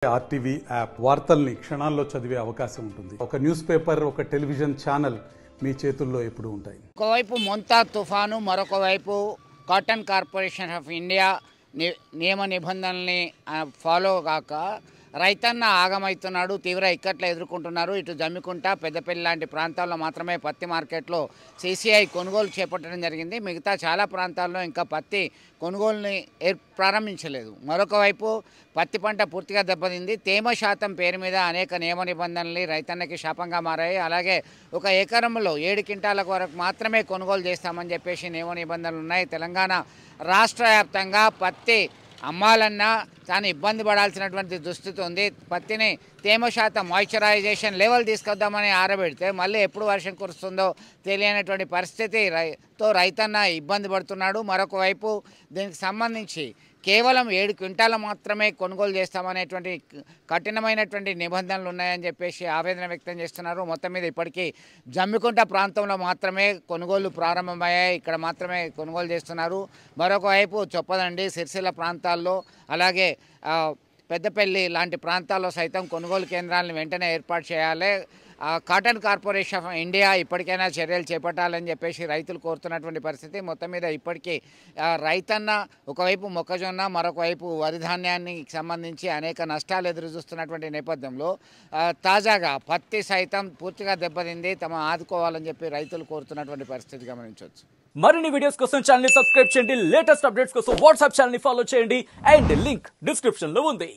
RTV app వార్తల్ని క్షణాల్లో చదివే అవకాశం ఉంటుంది. ఒక న్యూస్ పేపర్, ఒక టెలివిజన్ ఛానల్ మీ చేతుల్లో ఎప్పుడూ ఉంటాయి. ఒకవైపు మొంతా తుఫాను, మరొక వైపు కాటన్ కార్పొరేషన్ ఆఫ్ ఇండియా నియమ నిబంధనల్ని ఫాలో కాక రైతన్న ఆగమవుతున్నాడు. తీవ్ర ఇక్కట్లు ఎదుర్కొంటున్నారు. ఇటు జమ్మికుంట, పెద్దపల్లి లాంటి ప్రాంతాల్లో మాత్రమే పత్తి మార్కెట్లో CCI కొనుగోలు చేపట్టడం జరిగింది. మిగతా చాలా ప్రాంతాల్లో ఇంకా పత్తి కొనుగోలుని ప్రారంభించలేదు. మరొక వైపు పత్తి పంట పూర్తిగా దెబ్బతింది. తేమ శాతం పేరు మీద అనేక నియమ నిబంధనలు రైతన్నకి శాపంగా మారాయి. అలాగే ఒక ఎకరంలో 7 క్వింటాల వరకు మాత్రమే కొనుగోలు చేస్తామని చెప్పేసి నియమ నిబంధనలు ఉన్నాయి. తెలంగాణ రాష్ట్ర వ్యాప్తంగా పత్తి అమ్మాలన్నా తాను ఇబ్బంది పడాల్సినటువంటి దుస్థితి ఉంది. పత్తిని తేమ శాతం మాయిశ్చరైజేషన్ లెవెల్ తీసుకొద్దామని ఆరబెడితే మళ్ళీ ఎప్పుడు వర్షం కురుస్తుందో తెలియనటువంటి పరిస్థితితో రైతన్న ఇబ్బంది పడుతున్నాడు. మరొక వైపు దీనికి సంబంధించి కేవలం 7 క్వింటాల మాత్రమే కొనుగోలు చేస్తామనేటువంటి కఠినమైనటువంటి నిబంధనలు ఉన్నాయని చెప్పేసి ఆవేదన వ్యక్తం చేస్తున్నారు. మొత్తం మీద ఇప్పటికీ జమ్మికుంట ప్రాంతంలో మాత్రమే కొనుగోలు ప్రారంభమయ్యాయి. ఇక్కడ మాత్రమే కొనుగోలు చేస్తున్నారు. మరొక వైపు చొప్పదండి, సిరిసిల్ల ప్రాంతాల్లో, అలాగే పెద్దపల్లి లాంటి ప్రాంతాల్లో సైతం కొనుగోలు కేంద్రాలను వెంటనే ఏర్పాటు చేయాలి. కాటన్ కార్పొరేషన్ ఆఫ్ ఇండియా ఇప్పటికైనా చర్యలు చేపట్టాలని చెప్పేసి రైతులు కోరుతున్నటువంటి పరిస్థితి. మొత్తం మీద ఇప్పటికీ రైతన్న ఒకవైపు మొక్కజొన్న, మరొక వైపు వరి ధాన్యానికి సంబంధించి అనేక నష్టాలు ఎదురు చూస్తున్నటువంటి నేపథ్యంలో తాజాగా పత్తి సైతం పూర్తిగా దెబ్బతింది. తమ ఆదుకోవాలని చెప్పి రైతులు కోరుతున్నటువంటి పరిస్థితి గమనించవచ్చు. మరిన్ని వీడియోస్ కోసం ఛానల్ ని సబ్స్క్రైబ్ చేయండి. లేటెస్ట్ అప్డేట్స్ కోసం వాట్సాప్ ఛానల్ ని ఫాలో చేయండి. అండ్ లింక్ డిస్క్రిప్షన్ లో ఉంది.